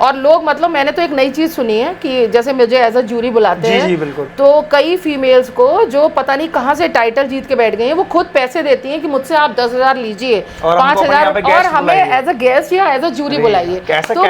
और लोग मतलब मैंने तो एक नई चीज सुनी है कि जैसे मुझे एज अ जूरी बुलाते हैं, जी बिल्कुल। तो कई फीमेल्स को जो पता नहीं कहाँ से टाइटल जीत के बैठ गई हैं, वो खुद पैसे देती हैं कि मुझसे आप 10,000 लीजिए, 5,000 और हमें एज अ गेस्ट या एज अ जूरी बुलाइए। तो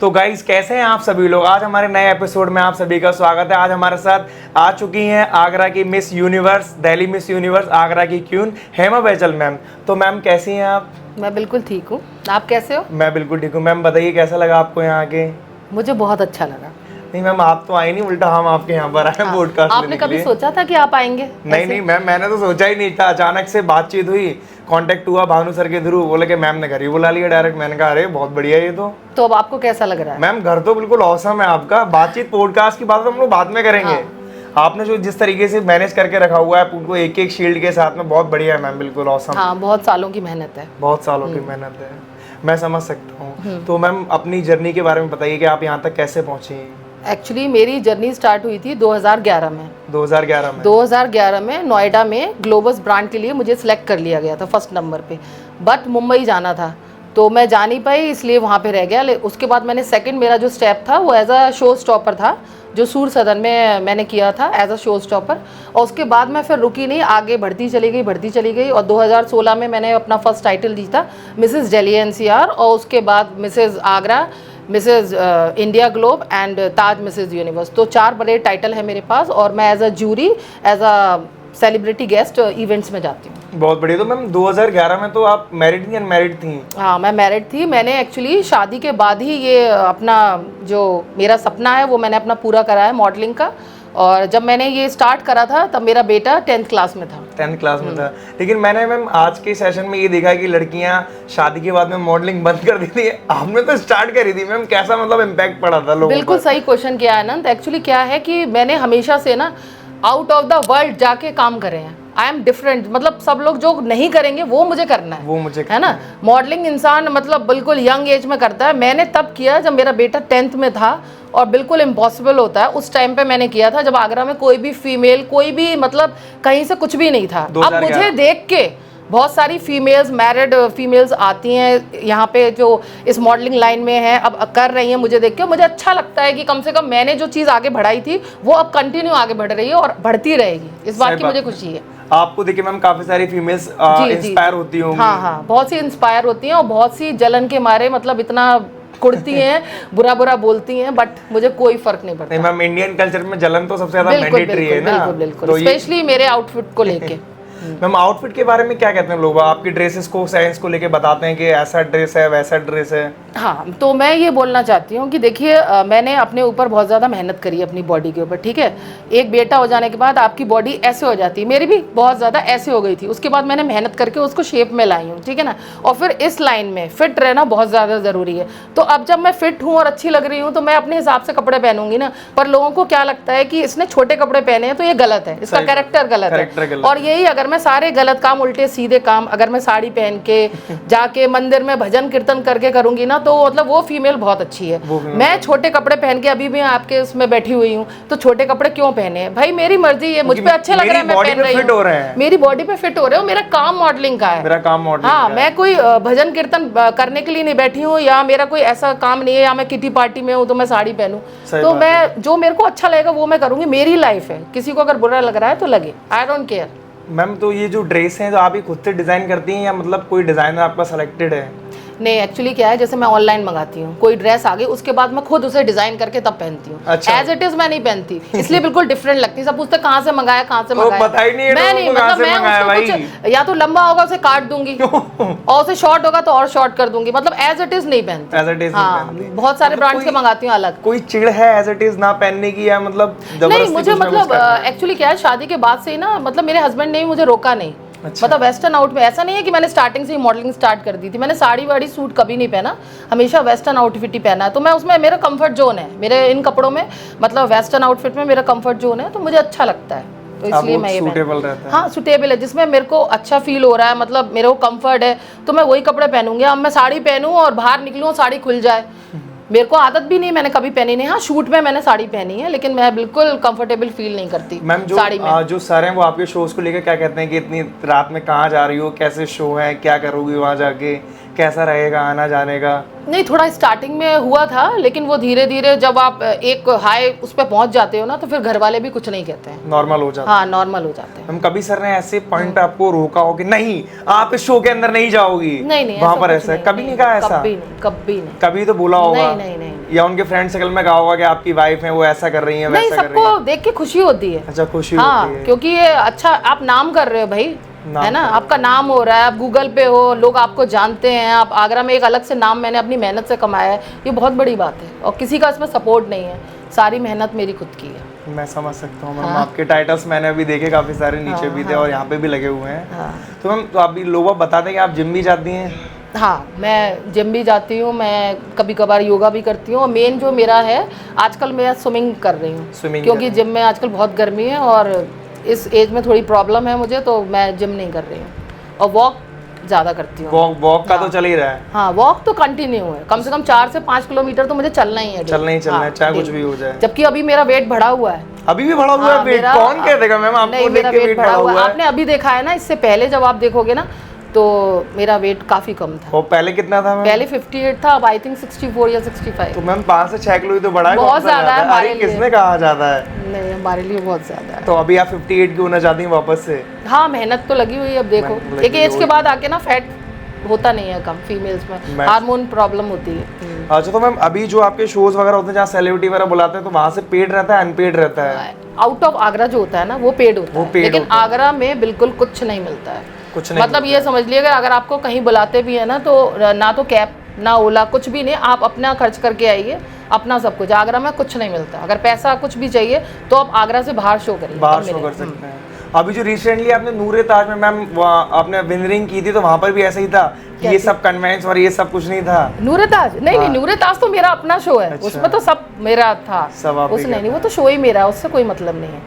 तो गाइस कैसे हैं आप सभी लोग। आज हमारे नए एपिसोड में आप सभी का स्वागत है। आज हमारे साथ आ चुकी हैं आगरा की miss universe, Delhi miss universe Agra की क्वीन हेमा बैजल मैम। तो मैम कैसी हैं आप? मैं बिल्कुल ठीक हूँ, आप कैसे हो? मैं बिल्कुल ठीक हूँ। मैम बताइए कैसा लगा आपको यहाँ आके? मुझे बहुत अच्छा लगा। नहीं मैम आप तो आई नहीं, उल्टा हम आपके यहाँ पर आए पॉडकास्ट आपने कभी सोचा था कि आप आएंगे? नहीं मैम, मैंने तो सोचा ही नहीं था। अचानक से बातचीत हुई, कांटेक्ट हुआ भानु सर के थ्रू, बोले कि मैम ने घर ही बुला लिया डायरेक्ट। मैंने कहा अरे बहुत बढ़िया ये तो अब आपको कैसा लग रहा है? मैम घर तो बिल्कुल औसम है आपका। बातचीत पॉडकास्ट की बात हम लोग बाद में करेंगे। आपने जो जिस तरीके से मैनेज करके रखा हुआ है उनको एक एक शील्ड के साथ में, बहुत बढ़िया है मैम, बिल्कुल औसम। हाँ, बहुत सालों की मेहनत है। बहुत सालों की मेहनत है, मैं समझ सकता हूँ। तो मैम अपनी जर्नी के बारे में बताइए कि आप यहाँ तक कैसे पहुँची? एक्चुअली मेरी जर्नी स्टार्ट हुई थी 2011 में। 2011 में नोएडा में ग्लोबस ब्रांड के लिए मुझे सिलेक्ट कर लिया गया था फर्स्ट नंबर पे, बट मुंबई जाना था तो मैं जा नहीं पाई, इसलिए वहाँ पे रह गया। उसके बाद मैंने सेकंड मेरा जो स्टेप था वो एज अ शो स्टॉपर था, जो सूर सदन में मैंने किया था एज अ शो स्टॉपर। और उसके बाद मैं फिर रुकी नहीं, आगे बढ़ती चली गई और 2016 में मैंने अपना फर्स्ट टाइटल जीता मिसेस दिल्ली एनसीआर, और उसके बाद Mrs Agra, Mrs India globe and Taj Mrs universe. तो 4 बड़े टाइटल है मेरे पास, और मैं as a jury, as a celebrity guest events में जाती हूँ। बहुत बढ़िया। तो मैम 2011 में तो आप मैरिड थी, अनमैरिड थी? हाँ, मैं मैरिड थी। मैंने एक्चुअली शादी के बाद ही ये अपना जो मेरा सपना है वो मैंने अपना पूरा करा है मॉडलिंग का। और जब मैंने ये स्टार्ट करा था तब मेरा बेटा 10th क्लास में था। 10th क्लास में था। लेकिन मैंने मैम आज के सेशन में ये देखा कि लड़कियां शादी के बाद में मॉडलिंग बंद कर देती है, आपने तो स्टार्ट करी थी मैम। कैसा मतलब इम्पैक्ट पड़ा था लोगों पर? बिल्कुल सही क्वेश्चन किया आनंद। एक्चुअली क्या है कि मैंने हमेशा से ना आउट ऑफ द वर्ल्ड जाके काम करे हैं। आई एम डिफरेंट, मतलब सब लोग जो नहीं करेंगे वो मुझे करना है, वो मुझे है ना। मॉडलिंग इंसान मतलब बिल्कुल यंग एज में करता है। मैंने तब किया जब मेरा बेटा 10th में था, और बिल्कुल इम्पॉसिबल होता है उस टाइम पे मैंने किया था, जब आगरा में कोई भी फीमेल, कोई भी मतलब कहीं से कुछ भी नहीं था। अब मुझे देख के बहुत सारी फीमेल्स, मैरिड फीमेल्स आती हैं यहाँ पे जो इस मॉडलिंग लाइन में है, अब कर रही हैं। मुझे देख के मुझे अच्छा लगता है कि कम से कम मैंने जो चीज़ आगे बढ़ाई थी वो अब कंटिन्यू आगे बढ़ रही है और बढ़ती रहेगी। इस बात की मुझे खुशी है। आपको देखिए मैम काफी सारी फीमेल्स इंस्पायर होती होंगी। हाँ, बहुत सी इंस्पायर होती हैं, और बहुत सी जलन के मारे मतलब इतना कुड़ती हैं, बुरा बोलती हैं, बट मुझे कोई फर्क नहीं पड़ता। नहीं मैम, इंडियन कल्चर में जलन तो सबसे ज्यादा मैंडेटरी है ना। बिल्कुल, स्पेशली मेरे आउटफिट को लेके। मैम आउटफिट के बारे में क्या कहते हैं लोग? आपकी ड्रेसेस को, साइंस को लेके बताते हैं कि ऐसा ड्रेस है, वैसा ड्रेस है। हाँ, तो मैं ये बोलना चाहती हूँ कि देखिए मैंने अपने ऊपर बहुत ज़्यादा मेहनत करी है अपनी बॉडी के ऊपर, ठीक है। एक बेटा हो जाने के बाद आपकी बॉडी ऐसे हो जाती है, मेरी भी बहुत ज़्यादा ऐसे हो गई थी। उसके बाद मैंने मेहनत करके उसको शेप में लाई हूँ, ठीक है ना। और फिर इस लाइन में फिट रहना बहुत ज़्यादा ज़रूरी है। तो अब जब मैं फिट हूँ और अच्छी लग रही हूँ तो मैं अपने हिसाब से कपड़े पहनूंगी ना। पर लोगों को क्या लगता है कि इसने छोटे कपड़े पहने हैं तो ये गलत है, इसका कैरेक्टर गलत है। और यही अगर मैं सारे गलत काम, उल्टे सीधे काम अगर मैं साड़ी पहन के जाके मंदिर में भजन कीर्तन करके करूंगी ना, तो मतलब वो फीमेल बहुत अच्छी है। मैं छोटे कपड़े पहन के अभी भी आपके उसमें बैठी हुई हूँ, तो छोटे कपड़े क्यों पहने हैं भाई? मेरी मर्जी है, मुझ पे अच्छे लग रहा है, मैं पहन रही हूँ। मेरी बॉडी पे फिट हो रहे हो। मेरा काम मॉडलिंग का है, मेरा काम मॉडलिंग। हाँ, मैं कोई भजन कीर्तन करने के लिए नहीं बैठी हूँ, या मेरा कोई ऐसा काम नहीं है, या मैं किटी पार्टी में हूँ तो मैं साड़ी पहनूं। तो मैं जो मेरे को अच्छा लगेगा वो मैं करूंगी। मेरी लाइफ है, किसी को अगर बुरा लग रहा है तो लगे, आई डोंट केयर। मैम तो ये जो ड्रेस हैं तो आप ही खुद से डिजाइन करती हैं या मतलब कोई डिजाइनर आपका सेलेक्टेड है? नहीं, एक्चुअली क्या है, जैसे मैं ऑनलाइन मंगाती हूँ कोई ड्रेस आ गई, उसके बाद मैं खुद उसे डिजाइन करके तब पहनती हूँ। अच्छा। एज इट इज मैं नहीं पहनती, इसलिए बिल्कुल डिफरेंट लगती है। सब पूछते कहाँ से मंगाया, कहाँ से मंगाया, पता ही नहीं है। मैं नहीं, मतलब मैं उसको कुछ या तो लंबा होगा उसे काट दूंगी और उसे शॉर्ट होगा तो और शॉर्ट कर दूंगी, मतलब एज इट इज नहीं पहनती। एज इट इज हाँ, बहुत सारे ब्रांड्स के मंगाती हूँ अलग। कोई चिढ़ है एज इट इज ना पहनने की, या मतलब नहीं, मुझे मतलब एक्चुअली क्या है, शादी के बाद से ही ना, मतलब मेरे हस्बैंड ने मुझे रोका नहीं। अच्छा। मतलब वेस्टर्न आउट में ऐसा नहीं है कि मैंने स्टार्टिंग से ही मॉडलिंग स्टार्ट कर दी थी। मैंने साड़ी वाड़ी सूट कभी नहीं पहना, हमेशा वेस्टर्न आउटफिट ही पहना है। तो मैं उसमें मेरा कंफर्ट जोन है, मेरे इन कपड़ों में, मतलब वेस्टर्न आउटफिट में मेरा कंफर्ट जोन है, तो मुझे अच्छा लगता है, तो इसलिए मैं ये सूटेबल रहता है। हाँ, सूटेबल है, जिसमें मेरे को अच्छा फील हो रहा है, मतलब मेरे को कंफर्ट है, तो मैं वही कपड़े पहनूंगी। अब मैं साड़ी पहनूं और बाहर निकलूं साड़ी खुल जाए मेरे को आदत भी नहीं, मैंने कभी पहनी नहीं। हाँ, शूट में मैंने साड़ी पहनी है, लेकिन मैं बिल्कुल कंफर्टेबल फील नहीं करती मैम। साड़ी में। जो सर हैं वो आपके शोज को लेकर क्या कहते हैं कि इतनी रात में कहाँ जा रही हो, कैसे शो है, क्या करोगी वहाँ जाके, कैसा रहेगा आना जाने का? नहीं, थोड़ा स्टार्टिंग में हुआ था, लेकिन वो धीरे धीरे जब आप एक हाई उस पर पहुंच जाते हो ना, तो फिर घर वाले भी कुछ नहीं कहते हैं, नॉर्मल हो जाता है। हाँ, नॉर्मल हो जाते हैं। हम कभी सर ने ऐसे पॉइंट पे आपको रोका हो कि नहीं आप इस शो के अंदर नहीं जाओगी? नहीं, वहाँ पर ऐसा कभी नहीं कहा? ऐसा कभी नहीं। कभी तो बोला होगा? नहीं। या उनके फ्रेंड सर्कल में कहा होगा कि आपकी वाइफ है वो ऐसा कर रही है, नहीं, वैसा कर रही है? सबको देख के खुशी होती है। अच्छा, खुशी हाँ, होती है क्योंकि ये अच्छा आप नाम कर रहे हो भाई, है ना, आपका नाम हो रहा है, आप गूगल पे हो, लोग आपको जानते हैं, आप आगरा में एक अलग से नाम मैंने अपनी मेहनत से कमाया है, ये बहुत बड़ी बात है। और किसी का इसमें सपोर्ट नहीं है, सारी मेहनत मेरी खुद की है। मैं समझ सकता हूँ मैम। आपके टाइटल्स मैंने अभी देखे, काफी सारे नीचे भी थे और यहाँ पे भी लगे हुए हैं। तो मैम, तो अभी लोगों को बता दें कि आप जिम भी जाती हैं? हाँ, मैं जिम भी जाती हूँ, मैं कभी कभार योगा भी करती हूँ, और मेन जो मेरा है आजकल मैं स्विमिंग कर रही हूँ, क्योंकि जिम में आजकल बहुत गर्मी है और इस एज में थोड़ी प्रॉब्लम है मुझे, तो मैं जिम नहीं कर रही हूँ। और वॉक ज़्यादा करती हूँ। वॉक का तो चल ही रहा है। हाँ, वॉक तो कंटिन्यू है, कम से कम 4 से 5 किलोमीटर तो मुझे चलना ही है। चलना है, चाहे कुछ भी हो जाए। जबकि अभी मेरा वेट बढ़ा हुआ है। अभी भी बढ़ा हुआ है वेट? कौन कह देगा मैम आपको देख के वेट बढ़ा हुआ है? आपने अभी देखा है ना, इससे पहले जब आप देखोगे ना, तो मेरा वेट काफी कम था। और पहले कितना था मैम? पहले 58 था, अब आई थिंक 64 या 65। तो मैम 5 से 6 किलो ही तो बढ़ा है। बहुत ज्यादा है हमारे लिए। किसने कहा ज्यादा है? नहीं, हमारे लिए बहुत ज्यादा है। तो अभी आप 58 की होना चाहती हैं वापस से? हाँ, मेहनत तो लगी हुई है। अब देखो, एक एज के बाद आके ना फैट होता नहीं है कम, फीमेल्स में हार्मोन प्रॉब्लम होती है। अच्छा, तो मैम अभी जो आपके शोज वगैरह होते हैं जहाँ सेलिब्रिटी वगैरह बुलाते हैं, तो वहाँ से पेड रहता है अनपेड रहता है? आउट ऑफ आगरा जो होता है ना, वो पेड होता है, लेकिन आगरा में बिल्कुल कुछ नहीं मिलता है। कुछ नहीं, मतलब ये समझ लीजिए, अगर आपको कहीं बुलाते भी है ना, तो ना तो कैब ना ओला, कुछ भी नहीं, आप अपना खर्च करके आइए, अपना सब कुछ। आगरा में कुछ नहीं मिलता। अगर पैसा कुछ भी चाहिए तो आप आगरा से बाहर शो करिए, बाहर शो कर सकते हैं। अभी जो रिसेंटली आपने नूरे ताज में मैम आपने विनरिंग की थी, तो वहाँ पर भी ऐसा ही था कि ये सब कन्वेंस और ये सब कुछ नहीं था? नूरे ताज नहीं, नूरे ताज तो मेरा अपना शो है। उसमें तो सब मेरा था, उसने नहीं, वो तो शो ही मेरा है, उससे कोई मतलब नहीं है,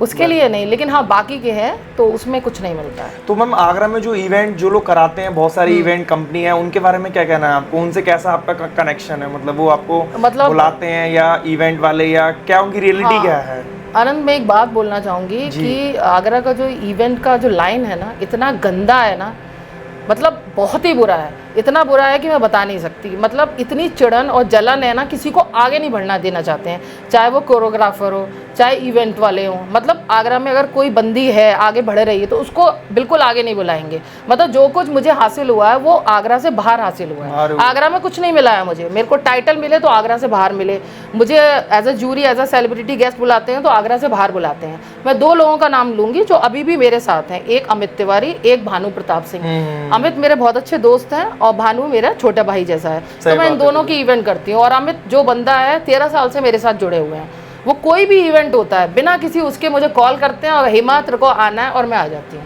उसके लिए नहीं। लेकिन हाँ, बाकी के हैं तो उसमें कुछ नहीं मिलता है। तो मैम आगरा में जो इवेंट जो लोग कराते हैं, बहुत सारी इवेंट कंपनी है, उनके बारे में क्या कहना है आपको? उनसे कैसा आपका कनेक्शन है? मतलब वो आपको बुलाते हैं या इवेंट वाले, या क्या उनकी रियलिटी क्या है? आनंद, मैं एक बात बोलना चाहूँगी कि आगरा का जो इवेंट का जो लाइन है ना, इतना गंदा है ना, मतलब बहुत ही बुरा है। इतना बुरा है कि मैं बता नहीं सकती। मतलब इतनी चिड़न और जलन है ना, किसी को आगे नहीं बढ़ना देना चाहते हैं, चाहे वो कोरियोग्राफर हो, चाहे इवेंट वाले हों। मतलब आगरा में अगर कोई बंदी है आगे बढ़ रही है तो उसको बिल्कुल आगे नहीं बुलाएंगे। मतलब जो कुछ मुझे हासिल हुआ है वो आगरा से बाहर हासिल हुआ है। आगरा में कुछ नहीं मिला है मुझे। मेरे को टाइटल मिले तो आगरा से बाहर मिले। मुझे as a jury, as a celebrity guest बुलाते हैं तो आगरा से बाहर बुलाते हैं। मैं 2 लोगों का नाम लूँगी जो अभी भी मेरे साथ हैं, एक अमित तिवारी, एक भानु प्रताप सिंह। अमित मेरे बहुत अच्छे दोस्त हैं और भानु मेरा छोटा भाई जैसा है, तो मैं इन दोनों की इवेंट करती हूँ। और अमित जो बंदा है 13 साल से मेरे साथ जुड़े हुए हैं। वो कोई भी इवेंट होता है बिना किसी उसके मुझे कॉल करते हैं और हिमा तेरे को आना है, और मैं आ जाती हूँ।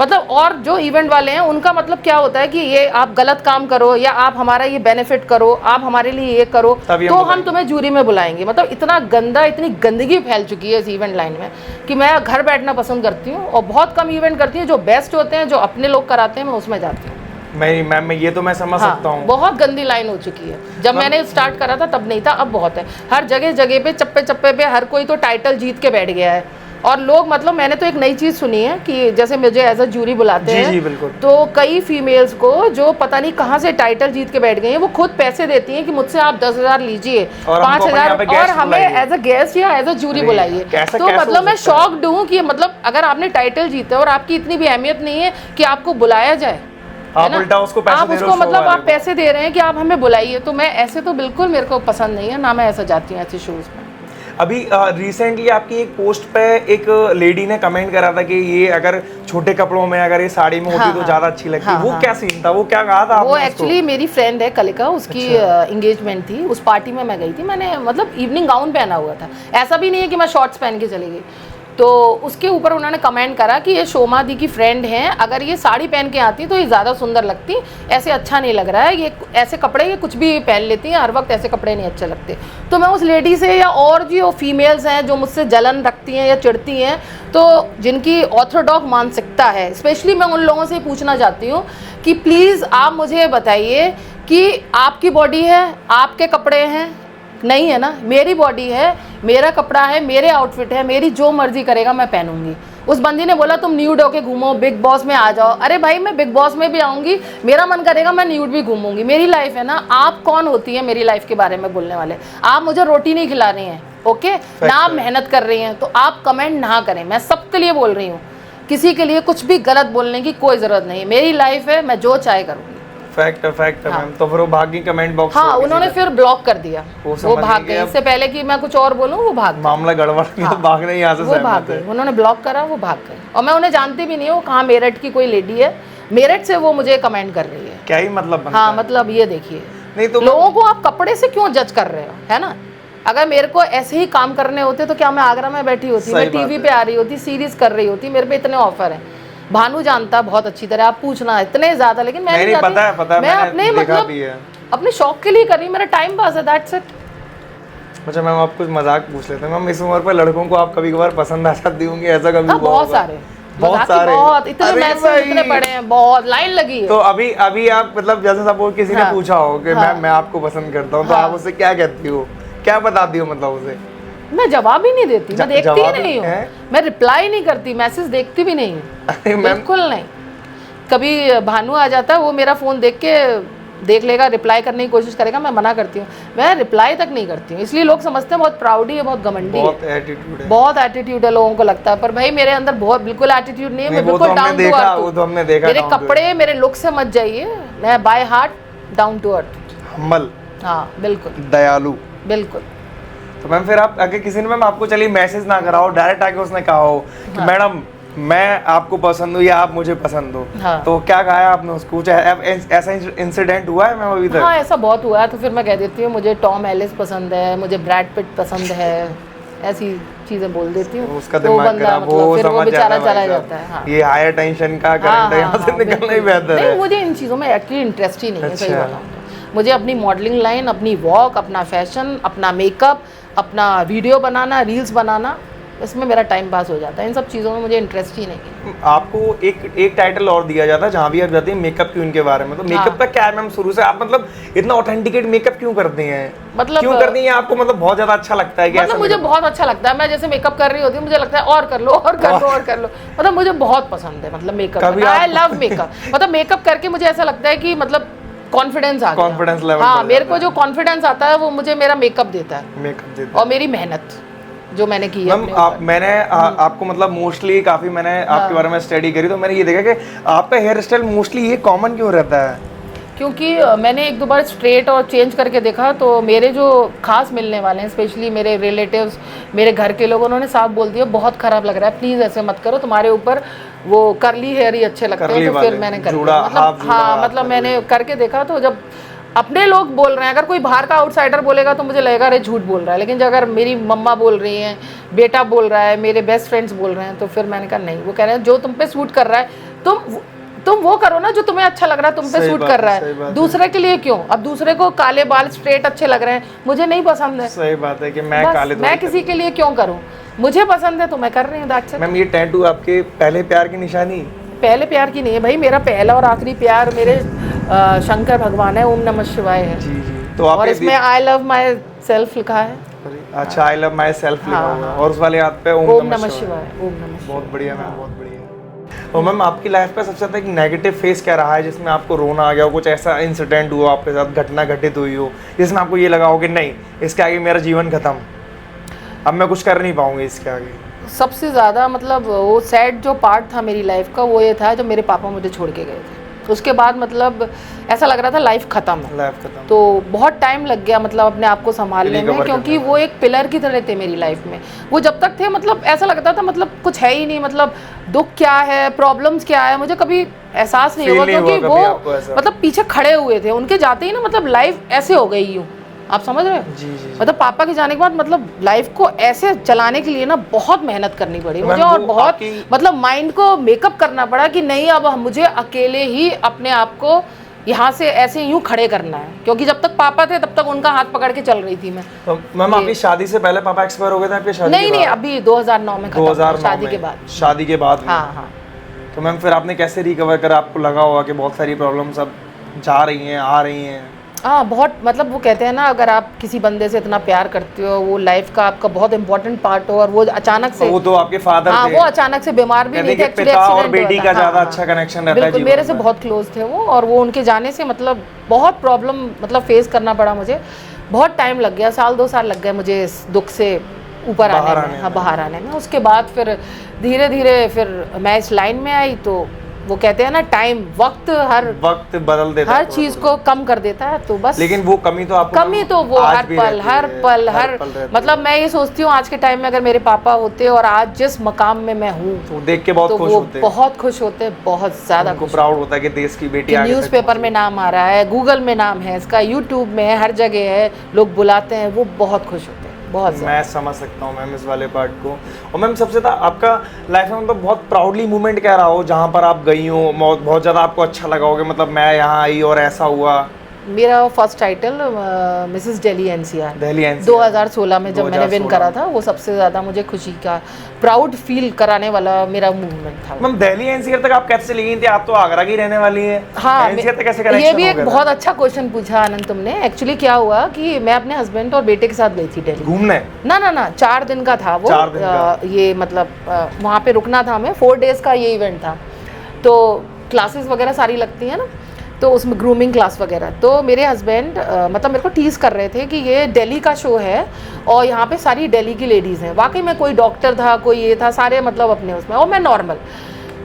मतलब और जो इवेंट वाले हैं उनका मतलब क्या होता है कि ये आप गलत काम करो या आप हमारा ये बेनिफिट करो, आप हमारे लिए ये करो तो हम तुम्हें जूरी में बुलाएंगे। मतलब इतना गंदा, इतनी गंदगी फैल चुकी है इस इवेंट लाइन में कि मैं घर बैठना पसंद करती हूँ और बहुत कम इवेंट करती हूँ। जो बेस्ट होते हैं, जो अपने लोग कराते हैं, मैं उसमें जाती हूँ। मैम ये तो मैं समझ सकता हूँ। बहुत गंदी लाइन हो चुकी है। जब मैंने स्टार्ट करा था तब नहीं था, अब बहुत है। हर जगह जगह पे, चप्पे चप्पे पे हर कोई तो टाइटल जीत के बैठ गया है। और लोग, मतलब मैंने तो एक नई चीज़ सुनी है कि जैसे मुझे एज अ जूरी बुलाते हैं, जी बिल्कुल, तो कई फीमेल्स को जो पता नहीं कहाँ से टाइटल जीत के बैठ गई हैं, वो खुद पैसे देती हैं कि मुझसे आप 10,000 लीजिए, 5,000, और हमें एज अ गेस्ट या एज अ जूरी बुलाइए। तो मतलब मैं शॉक्ड हूँ कि मतलब अगर आपने टाइटल जीता और आपकी इतनी भी अहमियत नहीं है कि आपको बुलाया जाए, आप उल्टा उसको पैसे दे रहे हो, मतलब आप पैसे दे रहे हैं कि आप हमें बुलाइए। तो मैं ऐसे तो बिल्कुल, मेरे को पसंद नहीं है ना, मैं ऐसा जाती हूँ ऐसे शोज में। अभी रिसेंटली आपकी एक पोस्ट पे एक लेडी ने कमेंट करा था कि ये अगर छोटे कपड़ों में, अगर ये साड़ी में होती तो ज्यादा अच्छी लगती। वो क्या सीन था? वो क्या कहा था? वो एक्चुअली मेरी फ्रेंड है कलिका, उसकी एंगेजमेंट थी। उस पार्टी में मैं गई थी। मैंने मतलब इवनिंग गाउन पहना हुआ था, ऐसा भी नहीं है कि मैं शॉर्ट्स पहन के चली गई। तो उसके ऊपर उन्होंने कमेंट करा कि ये शोमा दी की फ्रेंड हैं, अगर ये साड़ी पहन के आती तो ये ज़्यादा सुंदर लगती, ऐसे अच्छा नहीं लग रहा है, ये ऐसे कपड़े ये कुछ भी पहन लेती हैं, हर वक्त ऐसे कपड़े नहीं अच्छे लगते। तो मैं उस लेडी से, या और जो फीमेल्स हैं जो मुझसे जलन रखती हैं या चिढ़ती हैं, तो जिनकी ऑर्थोडॉक्स मानसिकता है, स्पेशली मैं उन लोगों से पूछना चाहती हूँ कि प्लीज़ आप मुझे बताइए कि आपकी बॉडी है, आपके कपड़े हैं, नहीं है ना, मेरी बॉडी है, मेरा कपड़ा है, मेरे आउटफिट है, मेरी जो मर्जी करेगा मैं पहनूंगी। उस बंदी ने बोला तुम न्यूड होके घूमो, बिग बॉस में आ जाओ। अरे भाई मैं बिग बॉस में भी आऊंगी, मेरा मन करेगा मैं न्यूड भी घूमूंगी, मेरी लाइफ है ना। आप कौन होती है मेरी लाइफ के बारे में बोलने वाले? आप मुझे रोटी नहीं खिला रही हैं, ओके ना, आप मेहनत कर रही हैं, तो आप कमेंट ना करें। मैं सबके लिए बोल रही हूँ, किसी के लिए कुछ भी गलत बोलने की कोई जरूरत नहीं है। मेरी लाइफ है, मैं जो चाहे करूँगी। फैक्ट है मैम। तो फिर वो भागी कमेंट बॉक्स। हाँ, उन्होंने फिर ब्लॉक कर दिया, वो भाग गए। इससे पहले कि मैं कुछ और बोलूं वो भाग गए। मामला गड़बड़ गया, तो भागने यहाँ से वो भाग गए, उन्होंने ब्लॉक करा, वो भाग गए। और मैं उन्हें जानती भी नहीं हूँ, कहाँ मेरठ की कोई लेडी है, मेरठ से वो मुझे कमेंट कर रही है। क्या ही मतलब बनता हाँ है? मतलब ये देखिए, नहीं तो लोगों को आप कपड़े से क्यों जज कर रहे हो, है ना? अगर मेरे को ऐसे ही काम करने होते तो क्या मैं आगरा में बैठी होती, मैं टीवी पे आ रही होती, सीरीज कर रही होती, मेरे पे इतने ऑफर हैं। भानु जानता बहुत अच्छी तरह, आप पूछना इतने ज्यादा, लेकिन मैं नहीं पता है, मैं अपने मतलब अपने शौक के लिए कर रही हूँ, मेरा टाइम पास है, दैट्स इट। अच्छा मैम, आप कुछ मजाक पूछ लेते हैं मैम, इस उम्र पर लड़कों को आप कभी कभार पसंद आ जाती होंगी, ऐसा कभी हुआ? बहुत सारे बहुत इतने मैसेज इतने पड़े हैं, बहुत लाइन लगी है। तो अभी आप मतलब जैसे सपोज किसी ने पूछा हो कि मैं आपको पसंद करता हूँ, तो आप उससे क्या कहती हो, क्या बताती हो मतलब उसे? मैं जवाब ही नहीं देती, मैं देखती ही नहीं हूँ, मैं रिप्लाई नहीं करती, मैसेज देखती भी नहीं हूँ, बिल्कुल नहीं। कभी भानु आ जाता है, वो मेरा फोन देख लेगा, रिप्लाई करने की कोशिश करेगा, मैं मना करती हूँ, मैं रिप्लाई तक नहीं करती हूँ। इसलिए लोग समझते हैं बहुत प्राउडी है, बहुत घमंडी है, बहुत एटीट्यूड है, लोगों को लगता है। पर भाई मेरे अंदर बहुत बिल्कुल एटीट्यूड नहीं है, मैं बिल्कुल डाउन टू अर्थ। मेरे कपड़े, मेरे लुक से मत जाइए, मैं by heart down to earth, humble. हाँ बिल्कुल, दयालु, बिल्कुल। तो मैम फिर आप अगर किसी ने मैम आपको चलिए मैसेज ना कराओ, डायरेक्ट आके उसने कहा हो कि मैडम मैं आपको पसंद हूँ या आप मुझे पसंद हो, तो क्या कहा है आपने उसको? कुछ ऐसा इंसिडेंट हुआ है मैम अभी तक? हाँ ऐसा बहुत हुआ है, तो फिर मैं कह देती हूँ मुझे टॉम एलिस पसंद है, मुझे ब्रैड पिट पसंद है, ऐसी चीजें बोल देती हूँ। उसका दिमाग खराब, वो फिर वो बेचारा चला जाता जाता है। हाँ। ये हायर टेंशन का करंट है, यहाँ से निकलना ही बेहतर है। नहीं, मुझे इन चीज़ों में एक्चुअली इंटरेस्ट ही नहीं है, सही बताऊँ तो। मुझे अपनी मॉडलिंग लाइन, अपनी वॉक, अपना फैशन, अपना मेकअप, अपना वीडियो बनाना, रील्स बनाना, इसमें मेरा टाइम पास हो जाता है। इन सब चीज़ों में मुझे इंटरेस्ट ही नहीं है। आपको एक टाइटल और दिया जाता है जहाँ भी आप जाते हैं मेकअप क्वीन के बारे में, तो मेकअप का क्या है मैम शुरू से? आप मतलब इतना ऑथेंटिकेट मेकअप क्यों करते हैं, मतलब क्यों करती हैं? आपको मतलब बहुत ज्यादा अच्छा लगता है कि मतलब मुझे बहुत अच्छा लगता है, मैं जैसे मेकअप कर रही होती हूँ, मुझे लगता है और कर लो और कर लो और कर लो, मतलब मुझे बहुत पसंद है मतलब मेकअप। आई लव मेकअप, मतलब मेकअप करके मुझे ऐसा लगता है कि मतलब कॉन्फिडेंस आ गया, कॉन्फिडेंस लेवल। हाँ, मेरे को जो कॉन्फिडेंस आता है वो मुझे मेरा मेकअप देता है, और मेरी मेहनत जो मैंने की है। मैंने आपको मतलब मोस्टली काफी मैंने आपके बारे में स्टडी करी, तो मैंने ये देखा कि आपका हेयर स्टाइल मोस्टली ये कॉमन क्यों रहता है? क्योंकि मैंने एक दो बार स्ट्रेट और चेंज करके देखा, तो मेरे जो खास मिलने वाले हैं, स्पेशली मेरे रिलेटिव्स, मेरे घर के लोग, उन्होंने साफ बोल दिया बहुत खराब लग रहा है, प्लीज़ ऐसे मत करो, तुम्हारे ऊपर वो करली हेयर ही अच्छे लगते हैं। तो फिर मैंने कर दिया, मतलब हाँ, मतलब मैंने करके देखा, तो जब अपने लोग बोल रहे हैं, अगर कोई बाहर का आउटसाइडर बोलेगा तो मुझे लगेगा अरे झूठ बोल रहा है, लेकिन अगर मेरी मम्मा बोल रही हैं, बेटा बोल रहा है, मेरे बेस्ट फ्रेंड्स बोल रहे हैं, तो फिर मैंने कहा नहीं, वो कह रहे हैं जो तुम पे सूट कर रहा है तुम वो करो ना जो तुम्हें अच्छा लग रहा है, तुम पे सूट कर रहा है, दूसरे के लिए क्यों? अब दूसरे को काले बाल स्ट्रेट अच्छे लग रहे हैं, मुझे नहीं पसंद है। सही बात है कि मैं किसी के लिए क्यों करूं, मुझे पसंद है तो मैं कर रही हूँ। That's it. मैम ये टैटू आपके पहले प्यार की निशानी? पहले प्यार की नहीं है भाई, मेरा पहला और आखिरी प्यार मेरे शंकर भगवान है, ओम नमः शिवाय है। जी जी। तो और इसमें आई लव माई सेल्फ लिखा है। अच्छा, आई लव माई सेल्फ लिखा हुआ, और उस वाले हाथ पे ओम नमः शिवाय। ओम नमः। बहुत बढ़िया मैम, बहुत बढ़िया। और मैम आपकी लाइफ पे सबसे ज्यादा एक नेगेटिव फेस क्या रहा है जिसमें आपको रोना आ गया हो, कुछ ऐसा इंसिडेंट हुआ आपके साथ, घटना घटित हुई हो जिसमें आपको ये लगा हो कि नहीं, इसके आगे मेरा जीवन खत्म, अब मैं कुछ कर नहीं पाऊंगी इसके आगे? सबसे ज़्यादा मतलब वो सैड जो पार्ट था मेरी लाइफ का, वो ये था जब मेरे पापा मुझे छोड़ के गए थे। उसके बाद मतलब ऐसा लग रहा था लाइफ खत्म है, तो बहुत टाइम लग गया मतलब अपने आप को संभालने में, क्योंकि वो एक पिलर की तरह थे मेरी लाइफ में। वो जब तक थे मतलब ऐसा लगता था मतलब कुछ है ही नहीं, मतलब दुख क्या है, प्रॉब्लम्स क्या है, मुझे कभी एहसास नहीं हुआ, क्योंकि वो मतलब पीछे खड़े हुए थे। उनके जाते ही ना मतलब लाइफ ऐसे हो गई यूँ, आप समझ रहे हो? जी, जी। मतलब पापा के जाने के बाद मतलब लाइफ को ऐसे चलाने के लिए ना बहुत मेहनत करनी पड़ी मुझे, और बहुत मतलब माइंड को मेकअप करना पड़ा कि नहीं, अब मुझे अकेले ही अपने आप को यहाँ से ऐसे यूं खड़े करना है, क्योंकि जब तक पापा थे तब तक उनका हाथ पकड़ के चल रही थी मैं। तो मैम आपकी शादी से पहले पापा एक्सपायर हो गए थे आपकी शादी? नहीं, अभी 2009 में खत्म हुआ, शादी के बाद। शादी के बाद? हाँ। तो मैम फिर आपने कैसे रिकवर करा? आपको लगा होगा कि बहुत सारी प्रॉब्लम्स अब जा रही हैं, आ रही हैं? हाँ बहुत, मतलब वो कहते हैं ना, अगर आप किसी बंदे से इतना प्यार करते हो, वो लाइफ का आपका बहुत इंपॉर्टेंट पार्ट हो, और वो अचानक से, वो तो आपके फादर हाँ थे। वो अचानक से बीमार भी कहते नहीं थे, कि एक्चुअली पिता और एक्सीडेंट बेटी हुआ का था। ज्यादा हाँ, अच्छा कनेक्शन रहता है बिल्कुल, जीवन मेरे से में। बहुत क्लोज थे वो, और वो उनके जाने से मतलब बहुत प्रॉब्लम मतलब फेस करना पड़ा मुझे। बहुत टाइम लग गया, 1-2 साल लग गए मुझे इस दुख से ऊपर बाहर आने में, हाँ बाहर आने में। उसके बाद फिर धीरे धीरे फिर मैं इस लाइन में आई, तो वो कहते हैं ना टाइम, वक्त वक्त बदल देता हर है चीज को कम कर देता है, तो बस लेकिन वो कमी तो आपको कमी तो वो आज हर भी पल रहती हर है, पल हर हर पल रहती मतलब है। मैं ये सोचती हूँ आज के टाइम में अगर मेरे पापा होते और आज जिस मकाम में मैं हूँ, तो देख के बहुत तो खुश वो होते हैं। बहुत खुश होते, बहुत ज्यादा उनको खुश। प्राउड होता है कि देश की बेटी आगे तक न्यूज़पेपर में नाम आ रहा है, गूगल में नाम है इसका, यूट्यूब में है, हर जगह है, लोग बुलाते हैं, वो बहुत खुश होते हैं, बहुत ज्यादा। मैं समझ सकता हूँ मैम इस वाले पार्ट को। और मैम सबसे ज़्यादा आपका लाइफ में मतलब बहुत प्राउडली मोमेंट क्या रहा हो जहाँ पर आप गई हो, बहुत ज़्यादा आपको अच्छा लगा हो कि मतलब मैं यहाँ आई और ऐसा हुआ? मेरा first title Mrs Delhi NCR Delhi NCR 2016 में जब मैंने विन 2016 करा था, वो सबसे ज़्यादा मुझे खुशी का, प्राउड फील कराने वाला मेरा मूवमेंट था। मैम दिल्ली NCR तक आप कैसे चली गई थी? आप तो आगरा की रहने वाली हैं। हाँ, NCR तक कैसे ये कनेक्शन भी हो एक गया बहुत था? अच्छा क्वेश्चन पूछा आनंद तुमने। एक्चुअली क्या हुआ कि मैं अपने हस्बैंड और बेटे के साथ गई थी दिल्ली घूमने? ना 4 दिन का था वो। 4 दिन का। ये मतलब वहाँ पे रुकना था हमें, 4 डेज का ये इवेंट था, तो क्लासेस वगैरह सारी लगती हैं ना, तो उसमें ग्रूमिंग क्लास वगैरह। तो मेरे हस्बैंड मतलब मेरे को टीज़ कर रहे थे कि ये दिल्ली का शो है और यहाँ पे सारी दिल्ली की लेडीज़ हैं। वाकई में कोई डॉक्टर था, कोई ये था, सारे मतलब अपने उसमें, और मैं नॉर्मल।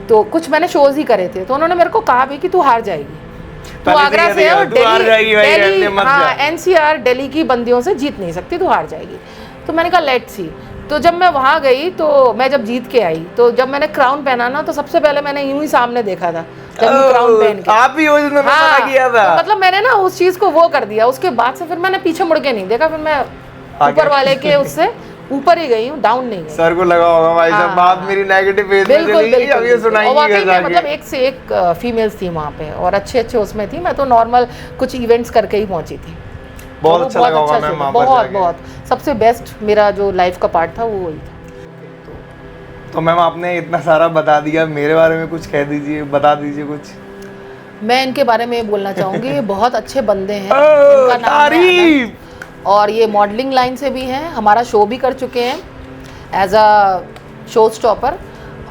तो कुछ मैंने शोज़ ही करे थे, तो उन्होंने मेरे को कहा भी कि तू हार जाएगी, तू आगरा से है और दिल्ली, हाँ एनसीआर दिल्ली की बंदियों से जीत नहीं सकती, तू हार जाएगी। तो मैंने कहा लेट्स सी। तो जब मैं वहाँ गई, तो मैं जब जीत के आई, तो जब मैंने क्राउन पहना ना, तो सबसे पहले मैंने यूं ही सामने देखा था जब मैं क्राउन पहन के। आप भी हो जिसने हाँ, मना किया था। तो मतलब मैंने ना उस चीज़ को वो कर दिया। उसके बाद से फिर मैंने पीछे मुड़ के नहीं देखा, फिर मैं ऊपर वाले के उससे ऊपर ही गई हूँ, डाउन नहीं गई। सर को लगा होगा भाई साहब, बात मेरी नेगेटिव फेज में बिल्कुल चली गई, अब ये बिल्कुल। और वाकई सुनाएंगे में मतलब एक से एक फीमेल्स थी वहाँ पे, और अच्छे अच्छे उसमें थी। मैं तो नॉर्मल कुछ इवेंट्स करके ही पहुंची थी। बहुत अच्छा लगा होगा मैम वहाँ पर बहुत जाके। बहुत सबसे बेस्ट मेरा जो लाइफ का पार्ट था वो वही था। तो मैम आपने इतना सारा बता दिया, मेरे बारे में कुछ कह दीजिए, बता दीजिए कुछ। मैं इनके बारे में ये बोलना चाहूँगी, ये बहुत अच्छे बंदे हैं, ओह, इनका नाम है तारीफ। आनंद, और ये मॉडलिंग लाइन से भी हैं, हमारा शो भी कर चुके हैं एज अ शो स्टॉपर।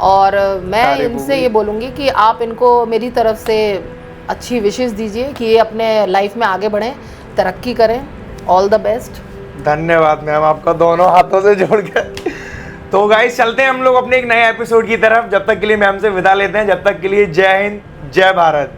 और मैं तारीफ इनसे होगी। ये बोलूँगी कि आप इनको मेरी तरफ से अच्छी विशेस दीजिए कि ये अपने लाइफ में आगे बढ़ें, तरक्की करें। All the best. धन्यवाद मैम आपका, दोनों हाथों से जोड़ के। तो गाइस चलते हैं हम लोग अपने एक नए एपिसोड की तरफ। जब तक के लिए मैम से विदा लेते हैं, जब तक के लिए जय हिंद, जय भारत।